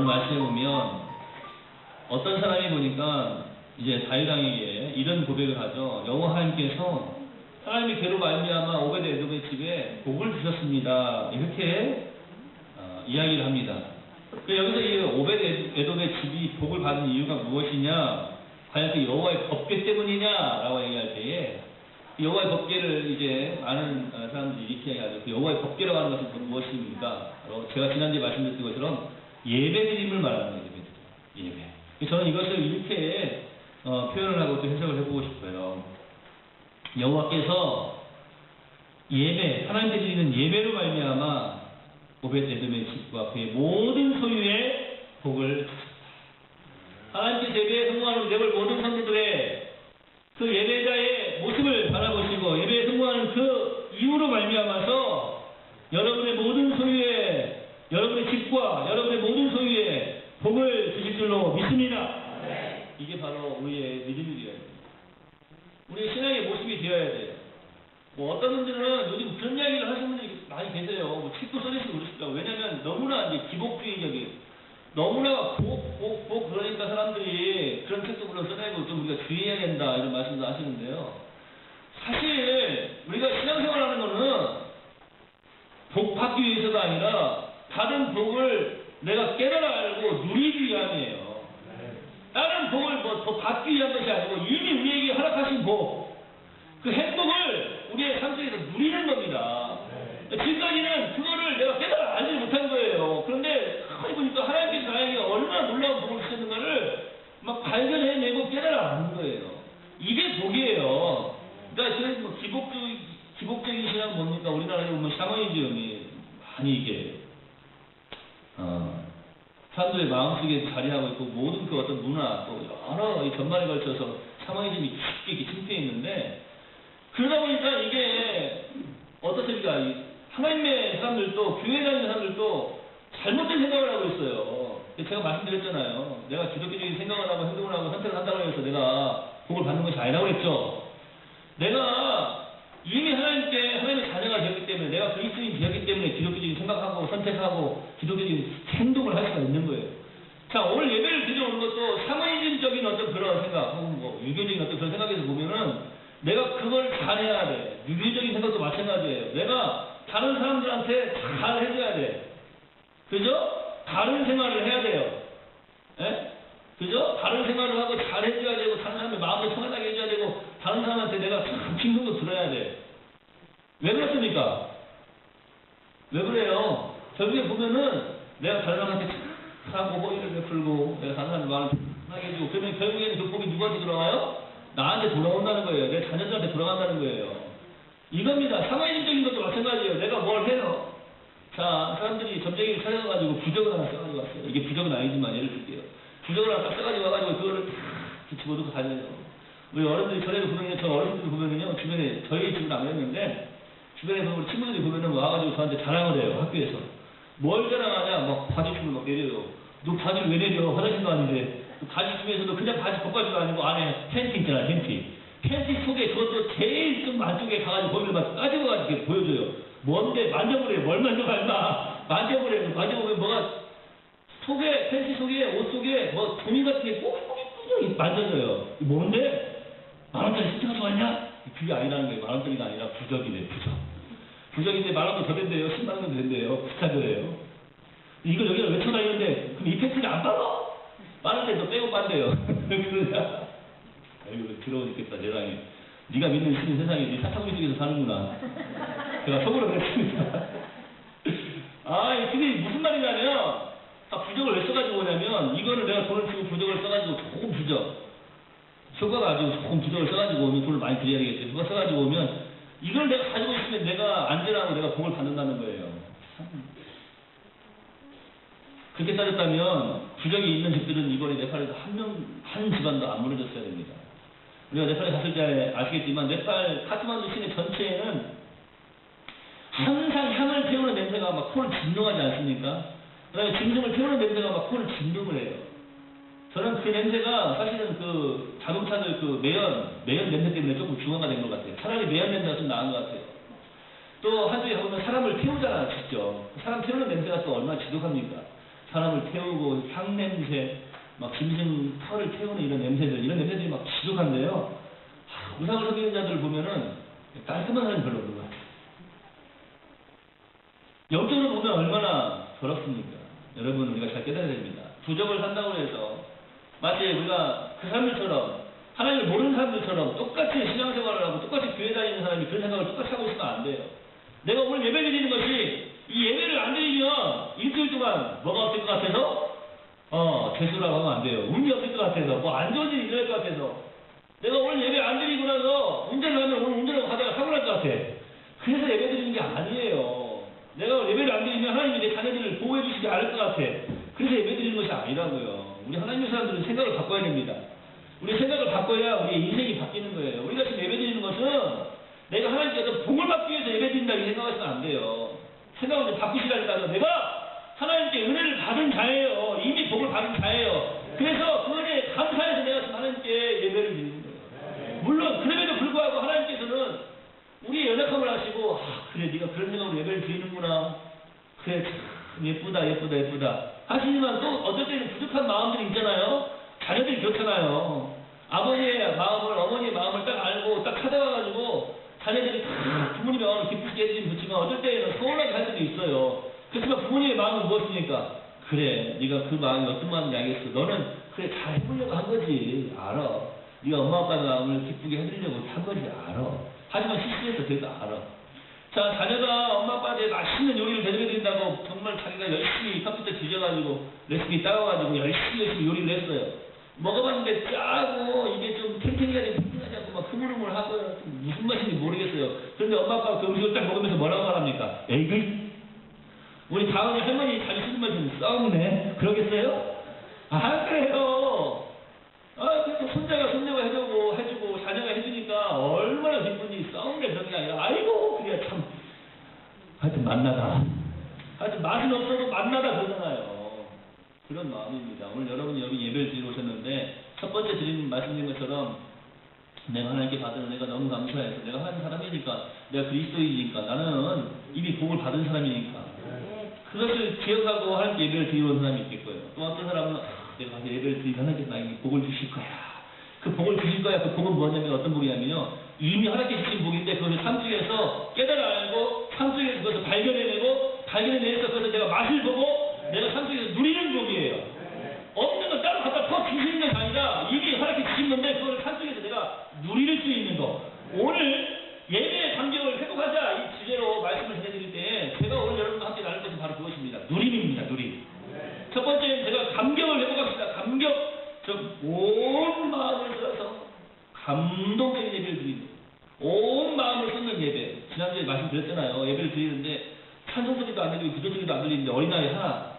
오늘 말씀해 보면 어떤 사람이 보니까 이제 다윗왕에게 이런 고백을 하죠. 여호와 하나님께서 하나님의 괴로 말미암아 오베드 에돔의 집에 복을 주셨습니다. 이렇게 이야기를 합니다. 여기서 이 오베드 에돔의 집이 복을 받은 이유가 무엇이냐? 과연 그 여호와의 법궤 때문이냐라고 얘기할 때에 여호와의 법궤를 이제 많은 사람들이 이렇게 얘기하죠. 그 여호와의 법궤라고 하는 것은 무엇입니까? 바로 제가 지난주에 말씀드렸던 것처럼 예배드림을 말하는 거예요. 예배. 저는 이것을 이렇게 표현을 하고 또 해석을 해보고 싶어요. 여호와께서 예배, 하나님께 드리는 예배로 말미암아 오벳 에돔의 집과 그의 모든 소유의 복을 하나님께 예배에 성공하는 내걸 모든 성도들의 그 예배자의 모습을 바라보시고 예배에 성공하는 그 이유로 말미암아서 여러분의 모든 소유의 여러분의 집과 여러분의 모든 소유의 복을 주실 줄로 믿습니다. 이게 바로 우리의 믿음이 되어야 돼요. 우리의 신앙의 모습이 되어야 돼요. 뭐 어떤 분들은 요즘 그런 이야기를 하시는 분들이 많이 계세요. 뭐 책도 써주시고 그러시죠. 왜냐면 너무나 이제 기복주의적인 너무나 복 그러니까 사람들이 그런 책도 물론 써내고 좀 우리가 주의해야 된다 이런 말씀도 하시는데요. 사실 우리가 신앙생활하는 거는 복 받기 위해서가 아니라 다른 복을 내가 깨달아 알고 누리기 위함이에요. 다른 복을 뭐 더 받기 위한 것이 아니고 이미 우리에게 허락하신 복, 그 행복을 우리의 삶 속에서 누리는 겁니다. 지금까지는 그거를 내가 깨달아 알지 못한 거예요. 그런데 가만히 보니까 하나님께서 나에게 얼마나 놀라운 복을 주셨는가를 막 발견해내고 깨달아 아는 거예요. 이게 복이에요. 그러니까 저희 뭐 기복적인 신앙은 뭡니까? 우리나라에 보면 샤머니즘이 많이 이게 사람들의 마음속에 자리하고 있고 모든 그 어떤 문화 또 여러 이 전반에 걸쳐서 샤머니즘이 깊게 침투해 있는데 그러다 보니까 이게 어떻습니까? 하나님의 사람들도 교회 다니는 사람들도 잘못된 생각을 하고 있어요. 제가 말씀드렸잖아요. 내가 기독교적인 생각을 하고 행동을 하고 선택을 한다고 해서 내가 복을 받는 것이 아니라고 했죠. 내가 이미 하나님의 자녀가 되었기 때문에 내가 그리스도인이 되었기 때문에 기독교적인 생각하고 선택하고 기독교적인 행동을 할 수가 있는 거예요. 자, 오늘 예배를 드려오는 것도 샤머니즘적인 어떤 그런 생각 혹은 뭐 유교적인 어떤 그런 생각에서 보면은 내가 그걸 잘해야 돼. 유교적인 생각도 마찬가지예요. 내가 다른 사람들한테 잘 해줘야 돼. 그죠? 다른 생활을 해야 돼요. 예? 그죠? 다른 생활을 하고 잘 해줘야 되고 다른 사람의 마음을 평안하게 해줘야 되고 다른 사람한테 내가 참 칭송도 들어야 돼. 왜 그렇습니까? 왜 그래요? 결국에 보면은 내가 다른 사람한테 하고 호의를 베풀고 내가 다른 사람의 마음을 편하게 해주고 그러면 결국에는 그 복이 누구한테 돌아와요? 나한테 돌아온다는 거예요. 내 자녀들한테 돌아간다는 거예요. 이겁니다. 사회인적인 것도 마찬가지예요. 내가 뭘 해요? 자, 사람들이 점쟁이를 찾아가가지고 부적을 하나 써가지고 왔어요. 이게 부적은 아니지만 예를 들게요. 부적을 하나 딱 써가지고 와가지고 그거를 탁 집어넣고 다녀요. 우리 어른들이 전에도 보면요, 저 어른들이 보면은요, 주변에 저희 집은 안 했는데 주변에 우리 친구들이 보면은 와가지고 저한테 자랑을 해요. 학교에서. 뭘 자랑하냐? 막 바지춤을 막 내려요. 너 바지를 왜 내려? 화장실도 아닌데. 바지 중에서도 그냥 바지 벗가지도 아니고 안에 팬티 있잖아, 팬티. 팬티 속에 그것도 제일 좀 안쪽에 가가지고 거기를 막 까지고 가지고 이렇게 보여줘요. 뭔데 만져보래. 뭘 만져봐 임마. 만져보래. 만져보면 뭐가 속에 팬티 속에 옷 속에 뭐 종이 같은 게 꼬깃꼬깃 만져져요. 뭔데? 10,000원짜리 스티커 좋아했냐? 그게 아니라는 거예요. 10,000원짜리가 아니라 부적이래. 부적인데 10,000원도 더 된대요. 100,000원도 된대요. 비싼 거예요. 이걸 여기다 왜 쳐다니는데 그럼 이 팬티를 안 빨아? 빠른데 너 빼고 빤대요. 그러냐? 아이고 더러워 죽겠다 세상에. 네가 믿는 신인 세상에 네 사탕물 속에서 사는구나. 제가 속으로 그랬습니다. 그게 무슨 말이냐면 부적을 왜 써가지고 오냐면 이거를 내가 돈을 주고 부적을 써가지고 조금 부적 효과가 아주 조금 부적을 써가지고 오면 돈을 많이 드려야 되겠죠. 효과 써가지고 오면 이걸 내가 가지고 있으면 내가 안전하고 내가 복을 받는다는 거예요. 그렇게 따졌다면 부적이 있는 집들은 이번에 네팔에서 한 집안도 안 무너졌어야 됩니다. 우리가 네팔에 갔을 때 아시겠지만 네팔 카트만두 시내 전체에는 항상 향을 태우는 냄새가 막 코를 진동하지 않습니까? 그 다음에 진동을 태우는 냄새가 막 코를 진동을 해요. 저는 그 냄새가 사실은 그 자동차들 그 매연 냄새 때문에 조금 중화가 된 것 같아요. 차라리 매연 냄새가 좀 나은 것 같아요. 또 한쪽에 가보면 사람을 태우잖아요, 직접. 사람 태우는 냄새가 또 얼마나 지독합니까? 사람을 태우고 향냄새, 막 짐승 털을 태우는 이런 냄새들이 막 지독한데요. 우상을 섬기는 자들을 보면은 깔끔한 사람이 별로 없는 것 같아요. 영적으로 보면 얼마나 더럽습니까? 여러분, 우리가 잘 깨달아야 됩니다. 부적을 산다고 해서 마치 우리가 그 사람들처럼, 하나님을 모르는 사람들처럼 똑같이 신앙생활을 하고 똑같이 교회 다니는 사람이 그런 생각을 똑같이 하고 있으면 안 돼요. 내가 오늘 예배 드리는 것이 이 예배를 안 드리면 일주일 동안 뭐가 없을 것 같아서? 죄수라고 하면 안 돼요. 운이 없을 것 같아서, 뭐 안 좋은 일이 일어날 것 같아서. 내가 오늘 예배 안 드리고 나서 운전을 하면 오늘 운전하고 가다가 사고 날 것 같아. 그래서 예배 드리는 게 아니에요. 내가 예배를 안 드리면 하나님이 내 자녀들을 보호해 주시지 않을 것 같아. 그래서 예배 드리는 것이 아니라고요. 우리 하나님의 사람들은 생각을 바꿔야 됩니다. 우리 생각을 바꿔야 우리의 인생이 바뀌는 거예요. 우리가 지금 예배 드리는 것은 내가 하나님께서 복을 받기 위해서 예배 드린다 이 생각하시면 안 돼요. 생각을 좀 바꾸시라니까요. 내가 하나님께 은혜를 받은 자예요. 이미 복을 받은 자예요. 그래서 그 은혜에 감사해서 내가 지금 하나님께 예배를 드리는 거예요. 물론 그럼에도 불구하고 하나님께서는 우리의 연약함을 아시고 그래 네가 그런 생각으로 예배를 드리는구나. 그래 참 예쁘다 하시지만 또 어떨 때는 부족한 마음들이 있잖아요. 자녀들이 그렇잖아요. 아버지의 마음을, 어머니의 마음을 딱 알고 딱 찾아가가지고 자녀들이 다 부모님의 마음을 기쁘게 해주면 좋지만 어떨 때는 서운하게 할 수도 있어요. 그렇지만 부모님의 마음은 무엇입니까? 그래 네가 그 마음이 어떤 마음인지 알겠어. 너는 그래 잘 해보려고 한 거지. 알아. 네가 엄마 아빠의 마음을 기쁘게 해드리려고 한 거지. 알아. 하지만 실수했어. 그래도 알아. 자, 자녀가 엄마 아빠한테 맛있는 요리를 대접해드린다고 정말 자기가 열심히 컴퓨터 뒤져가지고 레시피 따와가지고 열심히 요리를 했어요. 먹어봤는데 짜고 이게 좀 탱탱하지 않고 막 흐물흐물하고 무슨 맛인지 모르겠어요. 그런데 엄마 아빠가 그 음식을 딱 먹으면서 뭐라고 말합니까? 에이그 우리 다은이 할머니 자주 쓰는 말 좀 썩네. 그러겠어요? 안 그래요. 그래서 손자가 해주고 자녀가 해주니까 얼마나 기쁜지 썩네 그런 게 아니라 아이고 그게 참 하여튼 맛나다. 하여튼 맛은 없어도 맛나다 그러잖아요. 그런 마음입니다. 오늘 여러분이 여기 예배를 드리러 오셨는데 첫 번째 말씀드린 것처럼 내가 하나님께 받은 은혜가 너무 감사해서 내가 하나님 사람이니까 내가 그리스도이니까 나는 이미 복을 받은 사람이니까 그것을 기억하고 하나님께 예배를 드리러 온 사람이 있겠고요. 또 어떤 사람은 내가 가서 예배를 드리면 하나님께서 나에게 복을 주실 거야. 그 복을 주실 거야. 그 복은 뭐냐면 어떤 복이냐면요. 이미 하나님께 주신 복인데 그것을 삶 속에서 깨달아 알고 삶 속에서 그것을 발견해내서 그것을 내가 맛을 보고 내가 삶 속에서 누리는 복이에요. 없는 건 따로 갖다 퍼주시는 것이 아니라 이미 하나님께 주신 건데 그걸 삶 속에서 내가 누릴 수 있는 거. 오늘 예배의 감격을 회복하자 이 주제로 말씀을 전해드릴 때 제가 오늘 여러분과 함께 나눌 것은 바로 그것입니다. 누림입니다. 누림. 첫 번째는 제가 감격을 회복합시다. 감격. 온 마음을 써서 감동적인 예배를 드리는 온 마음을 쏟는 예배. 지난주에 말씀드렸잖아요. 예배를 드리는데 찬송 소리도 안 들리고 기도 소리도 안 들리는데 어린아이 하나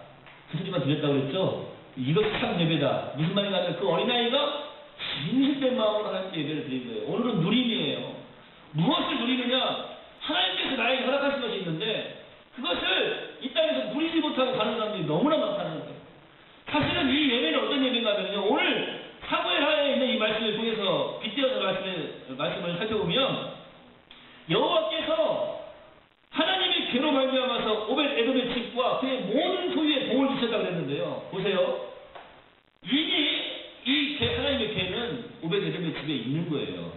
그 소리만 들렸다고 그랬죠. 이것이 참 예배다. 무슨 말인가 하면 그 어린아이가 진실된 마음으로 하나님께 예배를 드리는 거예요. 오늘은 누림이에요. 무엇을 누리느냐? 하나님께서 나에게 허락하신 것이 있는데 그것을 이 땅에서 누리지 못하고 가는 사람들이 너무나 많다는 거예요. 사실은 이 예배는 어떤 예배인가 하면요. 오늘 사무엘하에 있는 이 말씀을 통해서 빗대어서 말씀을 살펴보면 여호와께서 하나님의 괴로 말미암아서 오벳 에돔의 집과 그의 모든 소유에 복을 주셨다고 그랬는데요. 보세요. 이미 이 하나님의 괴는 오벳 에돔의 집에 있는 거예요.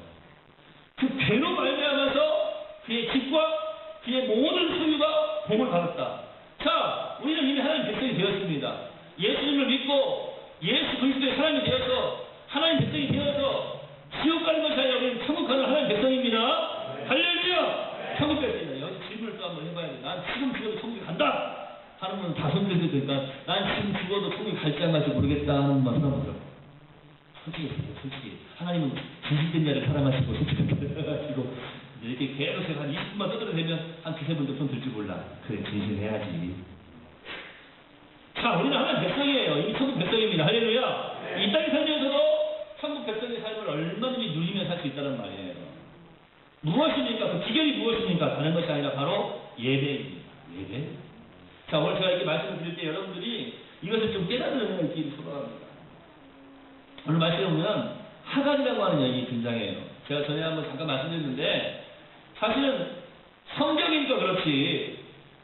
그 괴로 말미암아서 그의 집과 그의 모든 소유가 복을 받았다. 자, 우리는 이미 하나님 백성이 되었습니다. 예수님을 믿고 예수 그리스도의 사람이 되어서 하나님 백성이 되어서 지옥 가는 것이 아니라 우리는 천국 가는 하나님 백성입니다. 할렐루야! 천국 백성이다. 여기 질문을 또 한번 해봐야 돼. 난 지금 죽어도 천국에 간다! 하는 분은 다 손들게 되니까 난 지금 죽어도 천국에 갈지 안 갈지 모르겠다 하는 분 하더라고요. 솔직히. 하나님은 진실된 자를 사랑하시고 솔직하게 사랑하시고 이렇게 계속 한 20분만 떠들어대면 한 두세 분도 손 들지 몰라. 그래 진실해야지. 자, 우리는 하나님 백성이에요. 이미 천국 백성입니다. 할렐루야. 이 땅에 살면서도 천국 백성의 삶을 얼마든지 누리며 살 수 있다는 말이에요. 무엇입니까? 그 비결이 무엇입니까? 다른 것이 아니라 바로 예배입니다. 예배. 자, 오늘 제가 이렇게 말씀을 드릴 때 여러분들이 이것을 좀 깨닫는 은혜를 있기를 소망합니다. 오늘 말씀에 보면 하갈이라고 하는 여인이 등장해요. 제가 전에 한번 잠깐 말씀드렸는데 사실은 성경이니까 그렇지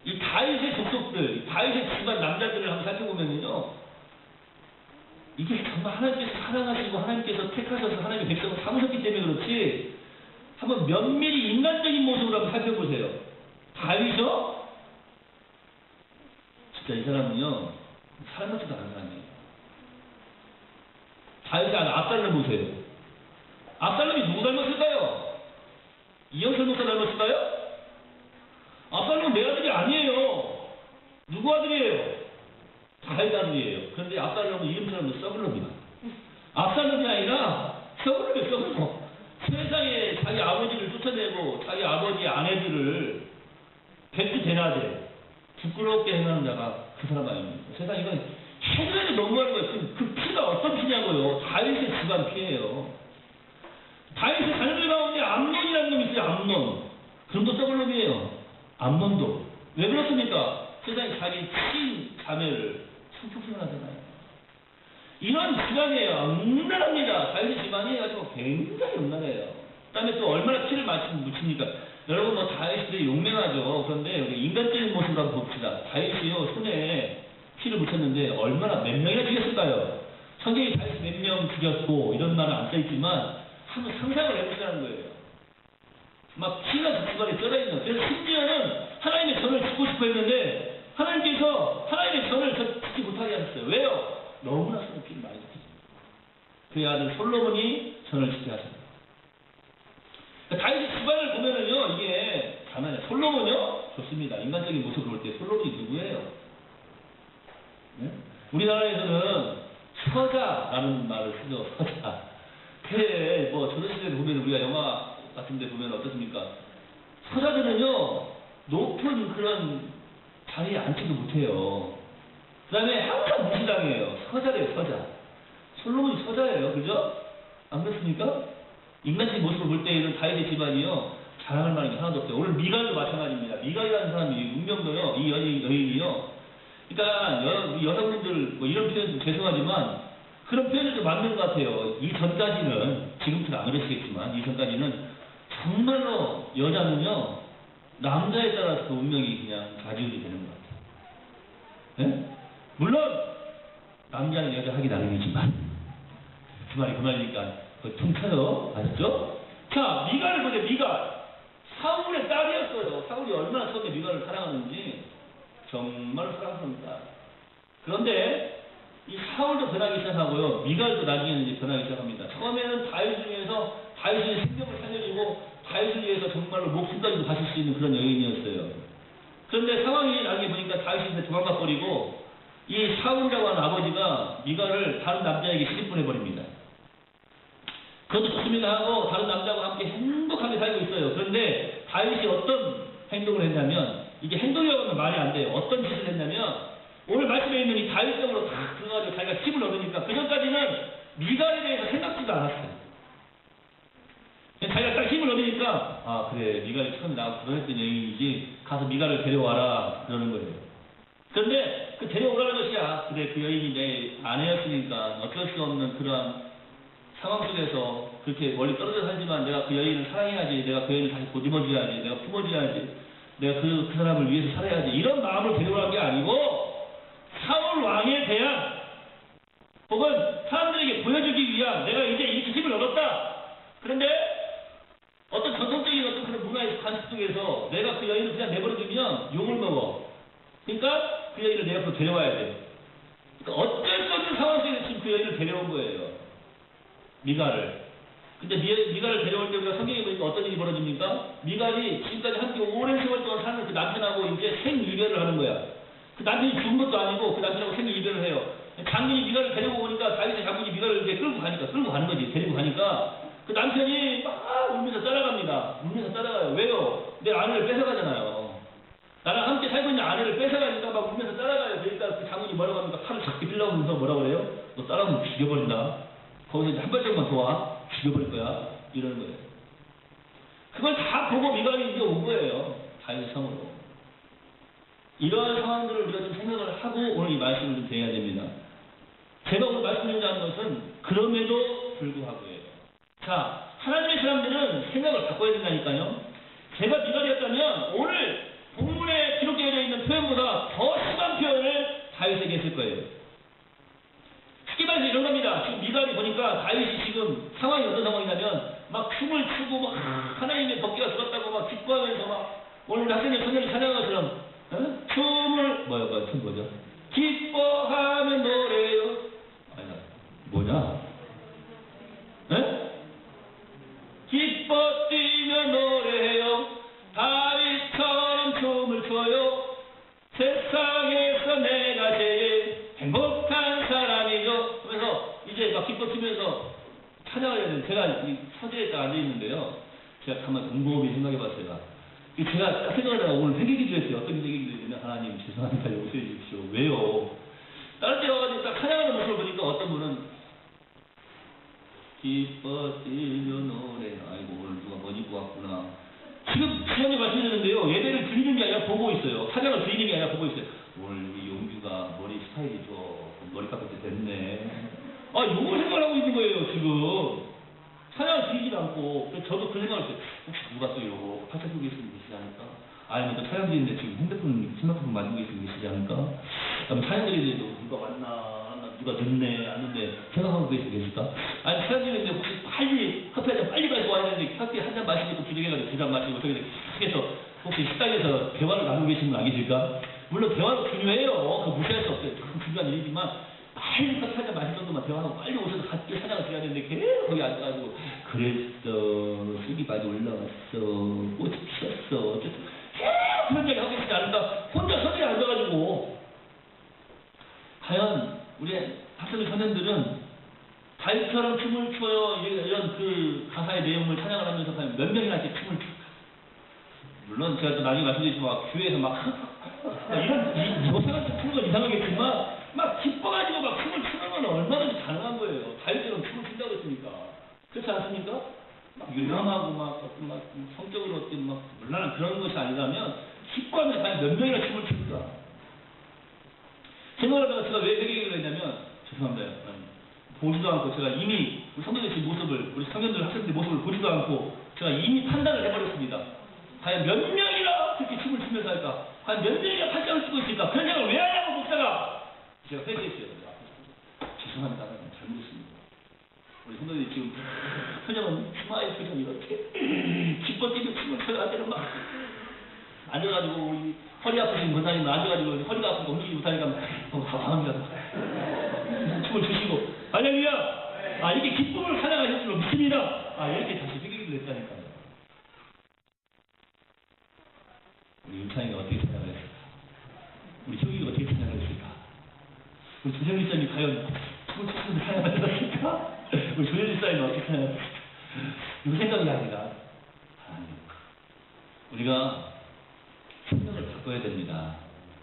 이 다윗의 족속 모습들, 다윗의 집안 남자들을 한번 살펴보면요, 이게 정말 하나님께서 사랑하시고 하나님께서 택하셔서 하나님의 백성을 삼으셨기 때문에 그렇지, 한번 면밀히 인간적인 모습으로 한번 살펴보세요. 다윗이요? 진짜 이 사람은요, 사람 같지도 않은 사람이에요. 다윗이 압살롬 보세요. 압살롬이 누구 닮았을까요? 이영철 목사 닮았을까요? 압살롬은 내 아들이 아니에요. 누구 아들이에요? 다윗 아들이에요. 그런데 압살롬은 이름처럼 서글롬이야. 압살롬이 아니라 서글롬이에요, 서글롬. 세상에 자기 아버지를 쫓아내고 자기 아버지의 아내들을 백주 대낮에 부끄럽게 행하는 자가 그 사람 아닙니까? 세상 이건 해결이 너무하는 거예요. 그 피가 어떤 피냐고요. 다윗의 집안 피예요. 다윗의 자녀들 가운데 암논이라는 놈이 있어요. 암논. 그럼도 서글롬이에요. 암논도. 왜 그렇습니까? 세상에 자기 친자매를 성폭행하잖아요. 이런 집안이에요. 음란합니다. 다윗의 집안이 아주 굉장히 음란해요. 그 다음에 또 얼마나 피를 묻힙니까? 여러분 뭐 다윗이 용맹하죠. 그런데 인간적인 모습으로 한번 봅시다. 다윗이요 손에 피를 묻혔는데 얼마나 몇 명이나 죽였을까요? 성경에 다윗이 몇 명 죽였고 이런 말은 안 써있지만 한번 상상을 해보시라는 거예요. 막 피가 그 집안에 쩔어있는. 그래서 심지어는 하나님의 전을 짓고 싶어 했는데 하나님께서 하나님의 전을 짓지 못하게 하셨어요. 왜요? 너무나 손에 피를 많이 묻혔어요. 그의 아들 솔로몬이 전을 짓게 하셨어요. 그러니까 다윗의 집안을 보면은요, 이게 가난해요. 솔로몬요? 좋습니다. 인간적인 모습을 볼 때 솔로몬이 누구예요? 네? 우리나라에서는 서자라는 말을 쓰죠. 서자. 그래, 뭐 조선시대에 보면 우리가 영화 같은 데 보면 어떻습니까? 서자들은요, 높은 그런 자리에 앉지도 못해요. 그 다음에 항상 무시당해요. 서자래요, 서자. 솔로몬이 서자예요. 그죠? 안 그렇습니까? 인간적인 모습을 볼 때에는 다윗의 집안이요, 자랑할 만한 게 하나도 없어요. 오늘 미갈도 마찬가지입니다. 미갈이라는 사람이, 운명도요, 이 여인이요, 그러니까 여성분들, 뭐 이런 표현 좀 죄송하지만, 그런 표현이 좀 맞는 것 같아요. 이전까지는, 지금부터는 안 그러시겠지만, 이전까지는 정말로 여자는요, 남자에 따라서 그 운명이 그냥 좌지우지 되는 것 같아요. 네? 물론, 남자는 여자 하기 나름이지만, 그 말이 그 말이니까, 통쳐요. 아셨죠? 자, 미갈을 보세요, 미갈. 사울의 딸이었어요. 사울이 얼마나 처음에 미갈을 사랑하는지, 정말 사랑합니다. 그런데, 이 사울도 변하기 시작하고요, 미갈도 나중에는 이제 변하기 시작합니다. 처음에는 다윗을 위해서 다윗의 생명을 살려주고 다윗을 위해서 정말로 목숨까지도 바칠 수 있는 그런 여인이었어요. 그런데 상황이 나중에 보니까 다윗이 이제 도망가 버리고 이 사울이라고 하는 아버지가 미갈을 다른 남자에게 시집보내버립니다. 그것도 좋습니다 하고 다른 남자와 함께 행복하게 살고 있어요. 그런데 다윗이 어떤 행동을 했냐면, 이게 행동이라고 하면 말이 안 돼요. 어떤 짓을 했냐면, 오늘 말씀에 있는 이 다윗성으로 다 들어가지고 자기가 힘을 얻으니까 그 전까지는 미갈에 대해서 생각지도 않았어요. 자기가 딱 힘을 얻으니까, 아 그래, 미갈이 처음에 나하고 결혼했던 여인이지, 가서 미갈을 데려와라 그러는 거예요. 그런데 그 데려오라는 것이, 아 그래, 그 여인이 내 아내였으니까 어쩔 수 없는 그러한 상황 속에서 그렇게 멀리 떨어져 살지만 내가 그 여인을 사랑해야지, 내가 그 여인을 다시 보듬어줘야지, 내가 품어줘야지, 내가 그 사람을 위해서 살아야지, 이런 마음을 데려오라는 게 아니고, 사울 왕에 대한, 혹은 사람들에게 보여주기 위한, 내가 이제 이렇게 힘을 얻었다. 그런데 어떤 전통적인 어떤 그런 문화의 관습 속에서 내가 그 여인을 그냥 내버려두면 욕을 먹어. 그러니까 그 여인을 내 옆으로 데려와야 돼요. 그러니까 어쩔 수 없는 상황 속에서 지금 그 여인을 데려온 거예요. 미갈을. 근데 미갈을 데려올 때 우리가 성경에 보니까 어떤 일이 벌어집니까? 미갈이 지금까지 함께 오랜 세월 동안 사는 그 남편하고 이제 생이별을 하는 거야. 그 남편이 죽은 것도 아니고 그 남편하고 생이별을 해요. 장군이 미갈을 데리고 오니까 다윗의 장군이 미갈을 이제 끌고 가는 거지. 데리고 가니까 그 남편이 막 울면서 따라갑니다. 울면서 따라가요. 왜요? 내 아내를 뺏어가잖아요. 나랑 함께 살고 있는 아내를 뺏어가니까 막 울면서 따라가요. 그러니까 그 장군이 뭐라고 합니까? 칼을 작게 빌려오면서 뭐라고 그래요? 너 따라오면 죽여버린다. 거기서 이제 한 발짝만 더 와. 죽여버릴 거야. 이러는 거예요. 그걸 다 보고 미갈이 이제 온 거예요. 다윗의 성으로. 이러한 상황들을 우리가 좀 생각을 하고 오늘 이 말씀을 좀 드려야 됩니다. 제가 오늘 말씀드리자 하는 것은 그럼에도 불구하고예요. 자, 하나님의 사람들은 생각을 바꿔야 된다니까요. 제가 미갈이었다면 오늘 본문에 기록되어 있는 표현보다 더 있을 거예요. 쉽게 말해서 이런 겁니다. 지금 미갈이 보니까 다윗이 지금 상황이 어떤 상황이냐면 막 춤을 추고 막 하나님의 법궤가 들었다고 막 기뻐하면서 막 오늘 우리 학생들 선생님이 찬양한 것처럼 춤을 춤 뭐죠? 기뻐하며 노래요. 아니 뭐냐? 에? 기뻐 뛰며 노래해요. 다윗처럼 춤을 춰요. 세상에서 내가 제일 행복한 사람이죠. 그래서 이제 막 기뻐 뛰면서 찬양을 해야 되는데 제가 이 서재에 딱 앉아있는데요. 제가 가만 곰곰이 생각해봤어요. 제가 딱 생각하다가 오늘 회개기도 했어요. 어떤 회개기도 했냐면 하나님 죄송합니다. 용서해 주십시오. 왜요? 다른 데 와가지고 딱 찬양하는 모습을 보니까 어떤 분은 기뻐 뛰며 노래 아이고 오늘 누가 멋 입고 왔구나. 지금 지난주에 말씀드렸는데요. 예배를 드리는 게 아니라 보고 있어요. 찬양을 드리는 게 아니라 보고 있어요. 오늘 우리 용규가 머리 스타일이 조금 머리 깎을 때 됐네. 아 요걸 생각하고 있는 거예요 지금. 찬양을 드리지도 않고. 저도 그 생각을 했어요. 혹시 누가 또 이러고 팔짱 끼고 계시는 계시지 않을까? 아니면 또 찬양 드리는데 지금 핸드폰 스마트폰 만지고 계시는 계시지 않을까? 그럼 찬양 드리는데도 누가 왔나 누가 늦네 안 늦네 생각하고 계실까? 아니 찬양 드리는데 혹시 빨리 커피 한 잔 빨리 마시고 와야 되는데 커피 한 잔 마시고 부족해가지고 두 잔 마시고 어떻게 해서 혹시 식당에서 대화를 나누고 계신 분 안 계실까? 물론 대화도 중요해요. 그거 무시할 수 없어요. 참 중요한 일이지만 빨리 커피 한 잔 마실 정도만 대화하고 빨리 오셔서 같이 찬양을 드려야 되는데 계속 거기 앉아가지고 그랬어 수기까지 올라왔어 꽃이 피었어 어쨌든 계속 그런 얘기 하고 계시지 않을까? 혼자 서재에 앉아가지고 과연 우리 학생들 선생들은 다윗처럼 춤을 춰요 이런 그 가사의 내용을 찬양을 하면서 과연 몇 명이나 이렇게 춤을 출까? 물론 제가 또 나중에 말씀드리지만 교회에서 막 이런 요새가 좀 푸는 건 이상하겠지만 막 기뻐가지고 막 춤을 추는 건 얼마든지 가능한 거예요. 다윗처럼 춤을 춘다고 했으니까. 그렇지 않습니까? 막 유명하고 막 어떤 막 성적으로 어떤 막 물론 그런 것이 아니라면 기뻐하면 과연 몇 명이나 춤을 출까? 생각하다가 제가 왜 회개를 했냐면 죄송합니다. 보지도 않고 제가 이미 우리 성도들 모습을 우리 성현들 학생들 모습을 보지도 않고 제가 이미 판단을 해버렸습니다. 과연 몇 명이나 그렇게 춤을 추면서 할까? 과연 몇 명이나 팔짱을 쓰고 있을까? 그런 생각을 왜 하냐고 목사가 제가 회개했어요. 죄송합니다. 잘못했습니다. 우리 성도들이 지금 표정은 스마일 표정 이렇게 기뻐 뛰고 춤을 춰야 되는 막 앉아가지고 우리 허리 아프신 권사님 앉아가지고 허리가 아프고 움직이지 못하니까 너무 당황합니다. 춤을 추시고 할렐루야! 아 이렇게 기쁨을 찬양하실 줄로 믿습니다. 아 이렇게 다시 회개기도 했다니까요. 우리 윤창이가 어떻게 찬양을 했을까? 우리 효기가 어떻게 찬양을 했을까? 우리 조정일 사님이 과연 춤을 추면서 찬양을 했을까? 우리 조정일 사님은 어떻게 찬양을 했을까? 이 생각이 아니라 하나님 우리가 생각을 바꿔야 됩니다.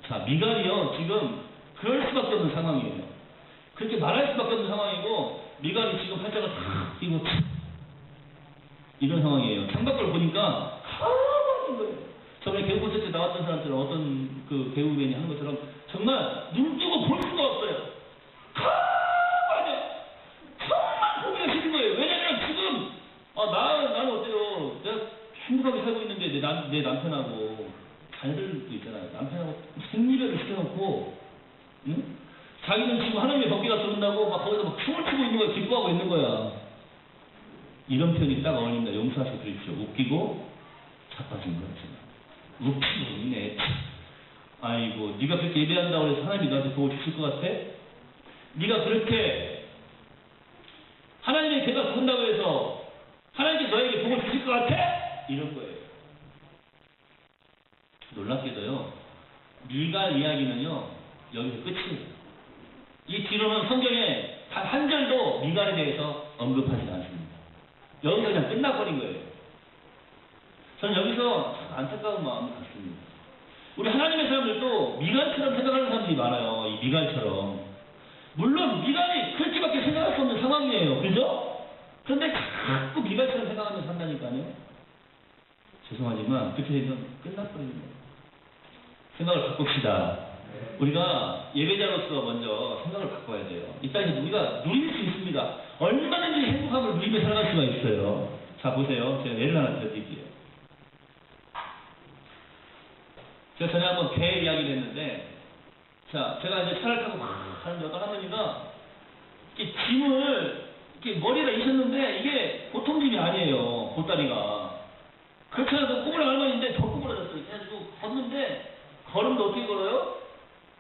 자 미갈이요 지금 그럴 수밖에 없는 상황이에요. 그렇게 말할 수밖에 없는 상황이고 미갈이 지금 팔짱을 탁 끼고 이런 상황이에요. 창밖을 보니까 가만히 거예요. 저번에 개우 콘서트 나왔던 사람들은 어떤 그 개우맨이 하는 것처럼 정말 눈 뜨고 볼 수가 없어요. 가만히 정말 보기가 싫은 거예요. 왜냐면 지금 나는 어때요? 내가 행복하게 살고 있는데 내 남편하고 자녀들도 있잖아요. 남편하고 생리별을 시켜놓고 응? 자기는 지금 하나님의 법궤가 들어온다고 막 거기서 막 춤을 추고 있는 거야. 기뻐하고 있는 거야. 이런 표현이 딱 어울린다. 용서하시고 드십시오. 웃기고 자빠진 거지. 웃기고 있네. 아이고 네가 그렇게 예배한다고 해서 하나님이 너한테 복을 주실 것 같아? 네가 그렇게 하나님의 죄가 죽는다고 해서 하나님께 너에게 복을 주실 것 같아? 이런 거예요. 놀랍게도요. 미갈 이야기는요. 여기서 끝이에요. 이 뒤로는 성경에 단 한 절도 미갈에 대해서 언급하지 않습니다. 여기서 그냥 끝나버린 거예요. 저는 여기서 안타까운 마음이 갖습니다. 우리 하나님의 사람들도 미갈처럼 생각하는 사람들이 많아요. 이 미갈처럼. 물론 미갈이 그렇게밖에 생각할 수 없는 상황이에요. 그죠? 그런데 자꾸 미갈처럼 생각하면서 산다니까요. 죄송하지만 그렇게 되면 끝나버리는 거예요. 생각을 바꿉시다. 우리가 예배자로서 먼저 생각을 바꿔야 돼요. 이 땅에서 우리가 누릴 수 있습니다. 얼마든지 행복함을 누리며 살아갈 수가 있어요. 자 보세요. 제가 예를 하나 드릴게요. 제가 전에 한번 개 이야기를 했는데 자, 제가 이제 차를 타고 막 가는데 어떤 할머니가 이렇게 짐을 이렇게 머리에다 이셨는데 이게 보통 짐이 아니에요. 보따리가. 그렇지 않아도 꼬부랑 할머니인데 더 꼬부라졌어요. 그래가지고 걷는데 걸음도 어떻게 걸어요?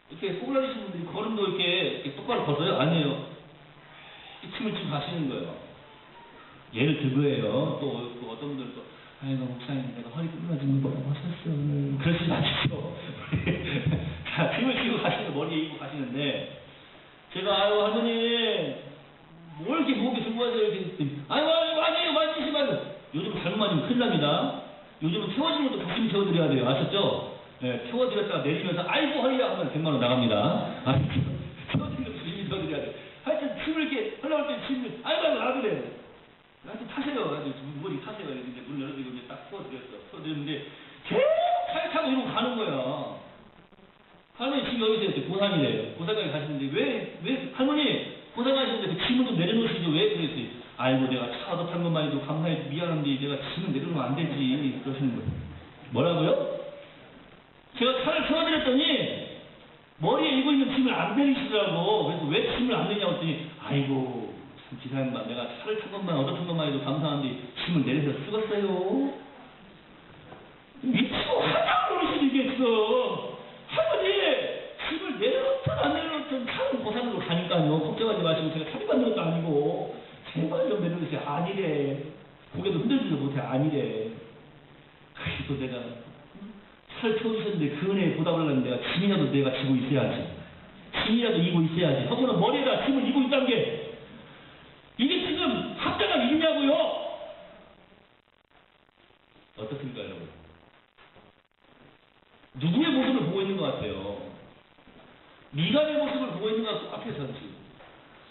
이렇게 꼬부라지신 분들이 걸음도 이렇게 똑바로 걷어요? 아니에요. 이 틈을 좀 가시는 거예요. 예를 들고예요. 또 어떤 분들은 또 아이고 목사님 내가 허리 끊어지는 거라고 하셨어. 그러지 마십시오. 자, 틈을 쥐고 가시는 머리에 입고 가시는데 제가 아유 할머니 뭐 이렇게 목에 들고 가세요 이렇게 아이고 아니에요 맞으시면 요즘 잘못 맞으면 큰일 납니다. 요즘은 태워주는 것도 조심히 태워드려야 돼요. 아셨죠? 네, 태워드렸다가 내리면서 아이고 허리야 하면 100만 원 나갑니다. 태워드리는 것도 조심히 태워드려야 돼요. 하여튼 침을 이렇게 흘러올 때 침을 아이고 놔두래요. 하여튼 타세요. 머리 타세요. 이제 문 열어드리고 이제 딱 태워드렸는데 계속 차에 타고 이러고 가는 거야. 할머니 지금 여기서 이렇게 고산이래요. 고산까지 가시는데 왜 할머니 고산 가시는데 그 짐을 좀 내려놓으시죠. 왜 그랬어요? 아이고 내가 차 얻어탄 것만 해도 감사해 미안한데 내가 짐을 내려놓으면 안 되지 그러시는 거예요. 뭐라고요? 제가 차를 태워드렸더니 머리에 이고 있는 짐을 안 내리시더라고. 그래서 왜 짐을 안 내냐고 했더니 아이고 참 기사님만 내가 차를 탄 것만 얻어탄 것만 해도 감사한데 짐을 내려서 쓰겠어요? 미치고 하나도 모르시겠어. 할머니 짐을 내려놓든 안 내려놓든 차는 고산으로 가니까요. 걱정하지 마시고 제가 차비 받는 것도 아니고 제발 좀 내려놓으세요. 아니래. 고개도 흔들지도 못해. 아니래. 그래도 내가 차를 태워주셨는데 그 은혜에 보답을 하려면 내가 짐이라도 내가 지고 있어야지. 짐이라도 이고 있어야지. 허구나 머리에다 짐을 이고 있다는 게 이게 지금 합당한 일이냐고요? 어떻습니까 여러분? 누구의 모습을 보고 있는 것 같아요? 미간의 모습을 보고 있는 것 같고 앞에서 지금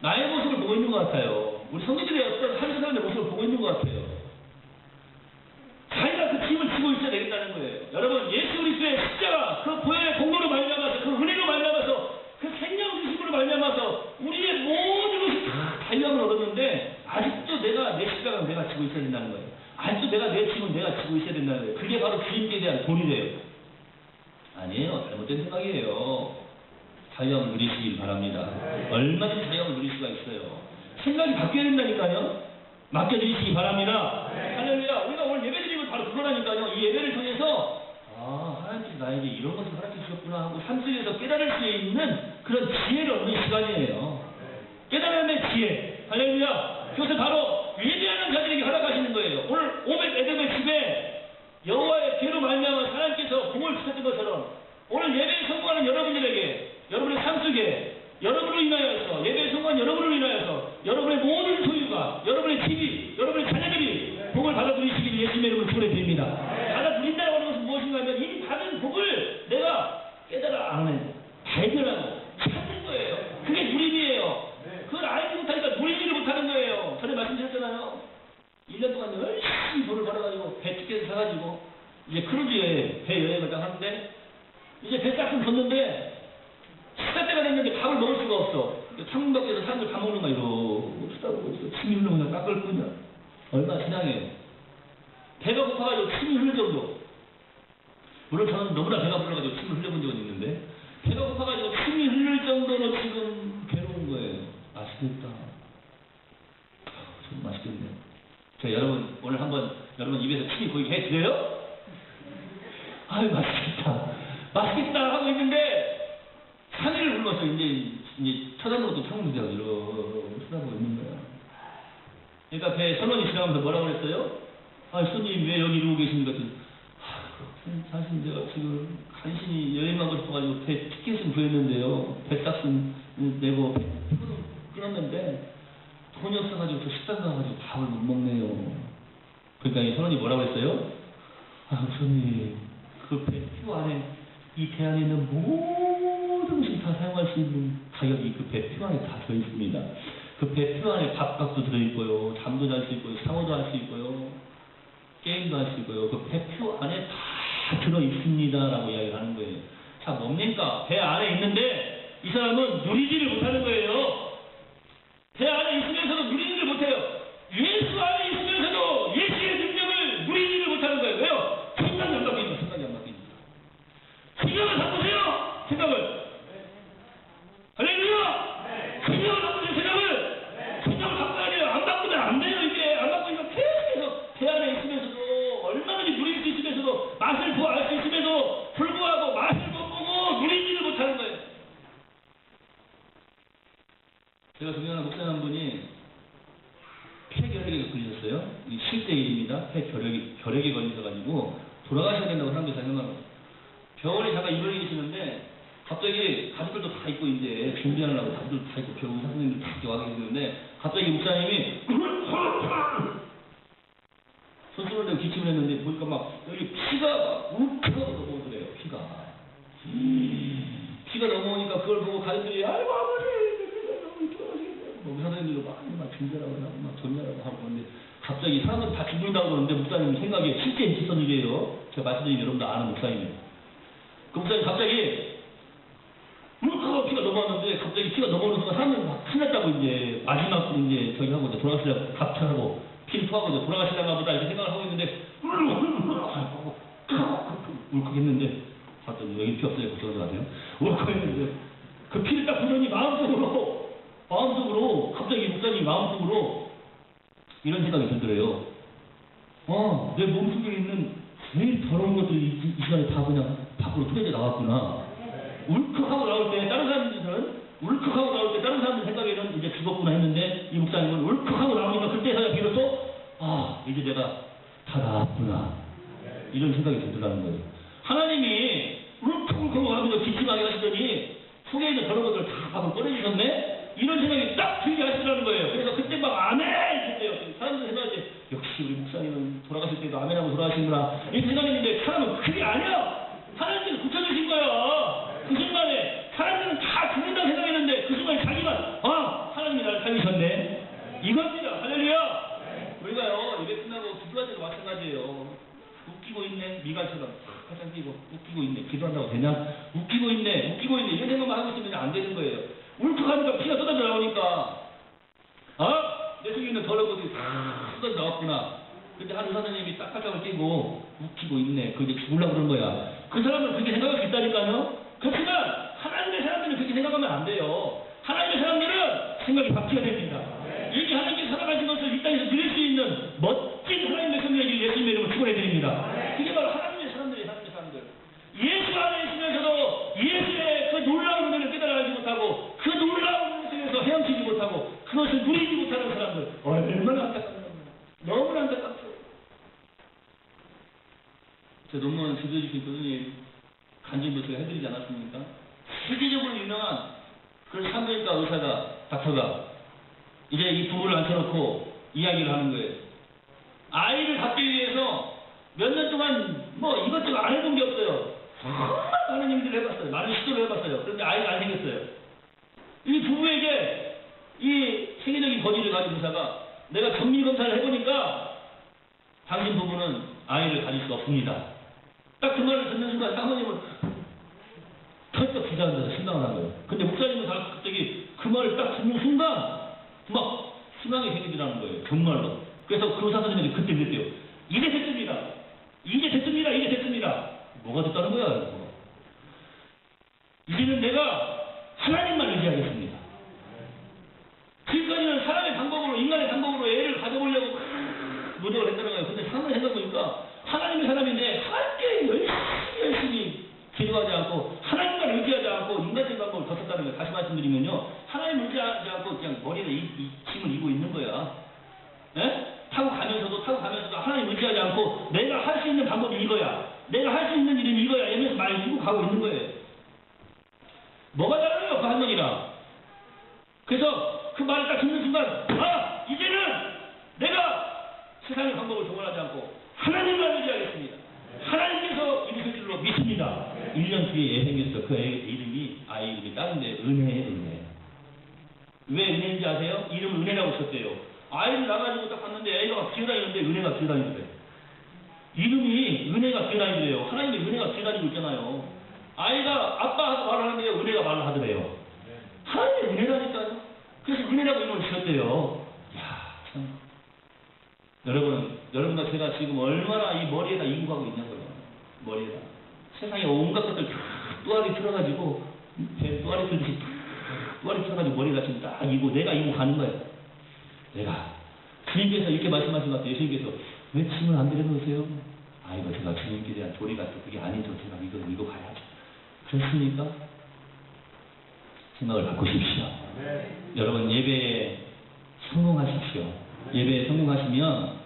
나의 모습을 보고 있는 것 같아요. 우리 성도들의 어떤 한 사람의 모습을 보고 있는 것 같아요. 자기가 그 짐을 지고 있어야 되겠다는 거예요. 여러분 예수 그리스도의 십자가 그 보혈의 공로로 말미암아서 그 은혜로 말미암아서 그 생명 주심으로 말미암아서 우리의 모든 것이 다 자유함을 얻었는데 아직도 내가 내 십자가는 내가 지고 있어야 된다는 거예요. 아직도 내가 내 짐은 내가 지고 있어야 된다는 거예요. 그게 바로 주님께 대한 도리래요. 아니에요. 잘못된 생각이에요. 자유함을 누리시길 바랍니다. 얼마든지 자유함을 누릴 수가 있어요. 생각이 바뀌어야 된다니까요. 맡겨주시기 바랍니다. 할렐루야. 우리가 오늘 예배 드리면 바로 그거라니까요. 이 예배를 통해서 하나님께서 나에게 이런 것을 허락해 주셨구나 하고 삶 속에서 깨달을 수 있는 그런 지혜를 얻는 시간이에요. 깨달음의 지혜. 할렐루야. 그것을 바로 예배하는 자들에게 허락하시는 거예요. 오늘 오벳 에돔의 집에 여호와의 죄로 말미암아 하나님께서 공을 주셨던 것처럼 오늘 예배에 성공하는 여러분들에게 여러분의 삶 속에 여러분으로 인하여서 예배에 성공한 여러분으로 인하여서 여러분의 모든 소유가 여러분의 집이 여러분의 자녀들이 복을 받아들이시기를 예수님의 이름으로 축원드립니다. 받아들인다고 하는 것은 무엇인가 하면 이미 받은 복을 내가 깨달아 아는 발견하고 찾는 거예요. 그게 누림이에요. 그걸 알지 못하니까 누리지를 못하는 거예요. 전에 말씀드렸잖아요. 1년 동안 열심히 돈을 벌어가지고 배 티켓을 사가지고 이제 크루즈에 배 여행을 딱 하는데 이제 배 싹 걷는데 식사 때가 됐는데 밥을 먹을 수가 없어. 창문 밖에서 사람들 밥 먹는 거 이러고 쳐다보고 있어. 침이 흐르면 깎을 뿐이야. 얼마나 신앙해요. 배가 고파가지고 침이 흐를 정도. 물론 저는 너무나 배가 불러가지고 침을 흘려본 적은 있는데 배가 고파가지고 침이 흐를 정도로 지금 괴로운 거예요. 맛있겠다. 정말 맛있겠네요. 자, 여러분 오늘 한번 여러분 입에서 침이 보이게 해드려요? 아유 맛있겠다. 맛있겠다 하고 있는데 3일을 굶어서 이제 쳐다보는 것도 창문이라고 이러고 쳐다보고 있는 거야. 그러니까 배 선원이 지나가면서 뭐라고 그랬어요? 아 손님 왜 여기 이러고 계십니까? 사실 제가 지금 간신히 여행 가고 싶어가지고 배 티켓은 구했는데요. 배값은 내고 표는 끊었는데 돈이 없어가지고 저 식당 가가지고 밥을 못 먹네요. 그러니까 이 선원이 뭐라고 했어요? 아 손님 그 배 표 안에 이 배 안에 있는 모든 것을 다 사용할 수 있는 가격이 그 배표 안에 다 들어있습니다. 그 배표 안에 밥값도 들어있고요. 잠도 잘 수 있고요. 샤워도 할 수 있고요. 게임도 할 수 있고요. 그 배표 안에 다 들어있습니다. 라고 이야기를 하는 거예요. 자, 뭡니까? 배 안에 있는데 이 사람은 누리지를 못하는 거예요. 배 안에 있으면서도 누리지를 못해요. 예수 안에 있으면서도 예수의 능력을 누리지를 못하는 거예요. 왜요? 생각이 안 바뀝니다. 생각이 안 바뀝니다. 생각을 바꾸세요. 생각을. 제가 존경하는 목사님 한 분이 폐결핵에 걸리셨어요. 이 7대 1입니다. 폐결핵에 걸리셔가지고 돌아가셔야 된다고 사람들이 다 생각합니다. 병원에 잠깐 입원해 계시는데 갑자기 가족들도 다 있고 이제 준비하려고 가족들도 다 있고 병원 선생님들 다 이렇게 와 계시는데 갑자기 목사님이 손수건을 내고 기침을 했는데 보니까 막 여기 피가 막 울컥 넘어오더래요. 피가 넘어오니까 그걸 보고 가족들이 아이고 아버지 의사선생님들도 막 준비하라고 하고 막 전멸하고 하고 그런데 갑자기 사람들 다 죽는다고 그러는데 목사님 생각에 실제 있었던 일이에요. 제가 말씀드린 여러분도 아는 목사님이에요. 그 목사님 갑자기 울컥 피가 넘어왔는데 갑자기 피가 넘어오는 순간 사람들이 막 큰났다고 이제 마지막으로 이제 저기 하고 이제 돌아가시려고 갑찰하고 피를 토하고 이제 돌아가시려나 보다 이렇게 생각을 하고 있는데 울컥했는데 봤더니 여기 피 없어요. 걱정하지 마세요. 울컥했는데 그 피를 딱 보더니 마음속으로 갑자기 목사님이 마음속으로 이런 생각이 들더래요. 내 몸속에 있는 제일 더러운 것들이 이 시간에 다 그냥 밖으로 토해져 나왔구나. 울컥하고 나올 때 다른 사람들 생각에는 이제 죽었구나 했는데 이 목사님은 울컥하고 나오니까 그때서야 비로소 이제 내가 다 나았구나 이런 생각이 들더라는 거예요. 하나님이 울컥하고 하면서 기침하게 하시더니 속에 있는 더러운 것들을 다 밖으로 꺼내주셨네 이런 생각이 딱 들게 하시더라는 거예요. 그래서 그때 막 아멘 했대요. 사람들 생각할 때 역시 우리 목사님은 돌아가실 때도 아멘하고 돌아가시는구나 이렇게 생각했는데 사람은 그게 아니야. 하나님께서 고쳐주신 거야. 그 순간에 사람들은 다 죽는다고 생각했는데 그 순간에 자기만 하나님이 나를 살리셨네 이겁니다. 할렐루야. 우리가요 예배 끝나고 기도할 때도 마찬가지예요. 웃기고 있네 미갈처럼 화장 끼고 웃기고 있네 기도한다고 되냐? 웃기고 있네 이런 생각만 하고 있으면 안 되는 거예요. 울컥하니까 피가 쏟아져 나오니까 내 속에 있는 더러운 것들이 다 쏟아져 나왔구나. 근데 한 의사선생님이 딱 발짝을 끼고 웃기고 있네 그게 죽으려고 그런 거야. 그 사람은 그렇게 생각할 수 있다니까요. 그렇지만 하나님의 사람들은 그렇게 생각하면 안 돼요. 하나님의 사람들은 생각이 바뀌어야 됩니다. 이렇게 하나님께 살아가신 것을 이 땅에서 누릴 수 있는 멋진 하나님의 성령이 예수님의 이름으로 축원해드립니다. 그게 바로 하나님의 사람들. 예수 안에 있으면서도 예수의 그 놀라운 은혜를 깨달아가지 못하고 그 놀라운 은혜 속에서 헤엄치지 못하고 그것을 누리지 못하는 사람들 얼마나 안타깝습니까? 너무나 안타깝죠. 제 논문 지도해주신 교수님 간증도 제가 해드리지 않았습니까? 세계적으로 유명한 그런 산부인과 의사가 닥터가 이제 이 부부를 앉혀놓고 이야기를 하는 거예요. 아이를 갖기 위해서 몇 년 동안 이것저것 안 해본 게 없어요. 많은 일들을 해봤어요. 많은 시도를 해봤어요. 그런데 아이가 안 생겼어요. 이 부부에게 이 세계적인 권위를 가진 의사가 내가 정밀검사를 해보니까 당신 부부는 아이를 가질 수 없습니다. 딱 그 말을 듣는 순간 사모님은 털떡 기자한다고 신랑을 한 거예요. 근데 목사님은 갑자기 그 말을 딱 듣는 순간 막 희망이 생기더라는 거예요. 정말로. 그래서 그 의사 선생님이 그때 그랬대요. 이제 됐습니다. 뭐가 됐다는 거야? 이제는 내가 하나님만 의지하겠습니다. 지금까지는 사람의 방법으로 인간의 방법으로 애를 가져보려고 노력을 했다는 거예요. 근데 사람을 생각해보니까 하나님의 사람인데 하나님께 열심히 기도하지 않고 하나님만 의지하지 않고 인간적인 방법을 더 썼다는 거예요. 다시 말씀드리면요. 하나님 의지하지 않고 그냥 머리에 이 짐을 이고 있는 거야. 타고 가면서도 하나님 의지하지 않고 내가 할 수 있는 방법이 이거야. 내가 할 수 있는 일은 이거야. 이러면서 말 이고 가고 있는 거예요. 뭐가 다르네요, 그 할머니랑. 그래서 그 말을 딱 듣는 순간, 이제는 내가 세상의 방법을 동원하지 않고 하나님만 의지하겠습니다. 하나님께서 이루실 줄로 믿습니다. 1년 뒤에 예생했어. 그 아이 이름이 다른데 은혜. 왜 은혜인지 아세요? 이름을 은혜라고 썼대요. 아이를 낳아가지고 딱 봤는데 애가 막 기어다니는데 은혜가 기어다니더래. 이름이 은혜가 기어다니더래요. 하나님의 은혜가 기어다니고 있잖아요. 아이가 아빠하고 말을 하는데 은혜가 말을 하더래요. 하나님의 은혜라니까요. 그래서 은혜라고 이름을 지었대요. 이야, 참. 여러분과 제가 지금 얼마나 이 머리에다 이고 가고 있냐고요. 머리에다. 세상에 온갖 것들 다 또아리 틀어가지고, 또아리 틀듯이 또아리 틀어가지고 머리에다 지금 딱 이고, 내가 이고 가는 거예요. 내가. 주님께서 이렇게 말씀하신 것 같아요. 예수님께서 왜 침을 안 들여놓으세요? 이거 제가 주님께 대한 조리가 또 그게 아니죠. 제가 이거 가야죠. 그렇습니까? 생각을 바꾸십시오. 여러분 예배에 성공하십시오. 예배에 성공하시면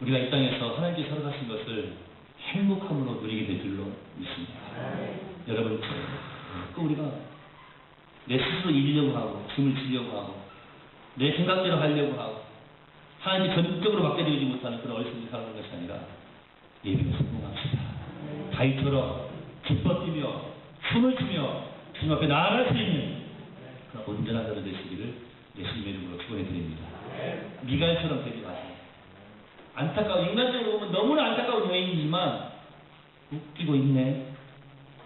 우리가 이 땅에서 하나님께 살아가신 것을 행복함으로 누리게 될 줄로 믿습니다. 여러분 또 우리가 내 스스로 이기려고 하고 춤을 추려고 하고 내 생각대로 하려고 하고 하나님께 전적으로 맡겨드리지 못하는 그런 어리석은 살아가는 것이 아니라 예배에 성공합시다. 다윗처럼 기뻐 뛰며 춤을 추며 주님 앞에 나아갈 수 있는 그런 온전한 자들 되시기를 예수님의 이름으로 축원해 드립니다. 미갈처럼 되지 마세요. 안타까운, 인간적으로 보면 너무나 안타까운 여인이지만 웃기고 있네.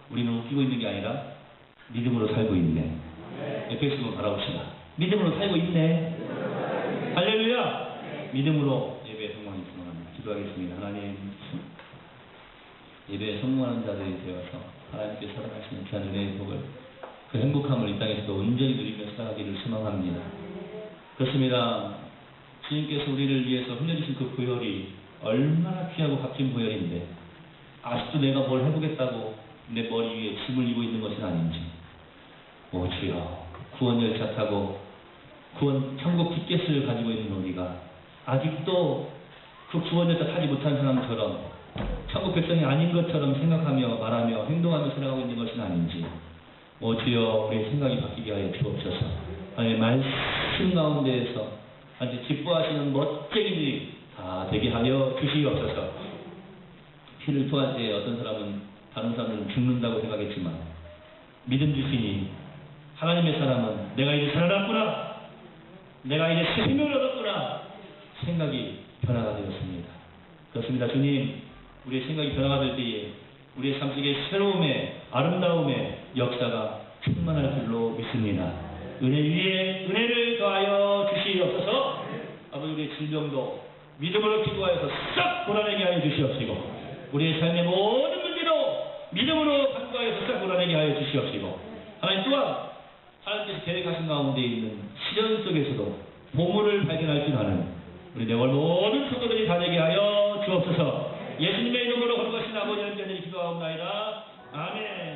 우리는 웃기고 있는 게 아니라 믿음으로 살고 있네. 에페소서 바라봅시다. 믿음으로 살고 있네. 할렐루야. 믿음으로 예배에 성공하기 소망합니다. 기도하겠습니다. 하나님, 예배에 성공하는 자들이 되어서 하나님께 살아가시는 귀한 은혜의 복을, 그 행복함을 이 땅에서도 온전히 누리며 살아가기를 소망합니다. 그렇습니다. 주님께서 우리를 위해서 흘려주신 그 보혈이 얼마나 귀하고 값진 보혈인데 아직도 내가 뭘 해보겠다고 내 머리 위에 짐을 지고 있는 것은 아닌지, 오 주여, 구원 열차 타고 구원 천국 티켓을 가지고 있는 우리가 아직도 그 구원 열차 타지 못한 사람처럼 천국 백성이 아닌 것처럼 생각하며 말하며 행동하며 살아가고 있는 것은 아닌지, 오 주여, 우리의 생각이 바뀌게 하여 주옵소서. 하나님의 말씀 가운데에서 아주 기뻐하시는 멋쟁이들이 다 되게 하여 주시옵소서. 피를 토할 때 어떤 사람은 다른 사람들은 죽는다고 생각했지만 믿음 주시니 하나님의 사람은 내가 이제 살아났구나, 내가 이제 새 생명을 얻었구나 생각이 변화가 되었습니다. 그렇습니다. 주님, 우리의 생각이 변화가 될 때에 우리의 삶 속에 새로움의 아름다움의 역사가 충만할 줄로 믿습니다. 은혜 위에 은혜를 더하여 주시옵소서. 아버지, 우리의 질병도 믿음으로 기도하여서 싹 고난하게 하여 주시옵시고, 우리의 삶의 모든 문제도 믿음으로 간구하여서 싹 고난하게 하여 주시옵시고, 하나님 또한 하나님께서 계획하신 가운데 있는 시련 속에서도 보물을 발견할 줄 아는 우리 내월 모든 성도들이 다 되게 하여 주옵소서. 예수님의 이름으로 거룩하신 아버지 하나님 기도하옵나이다. 아멘.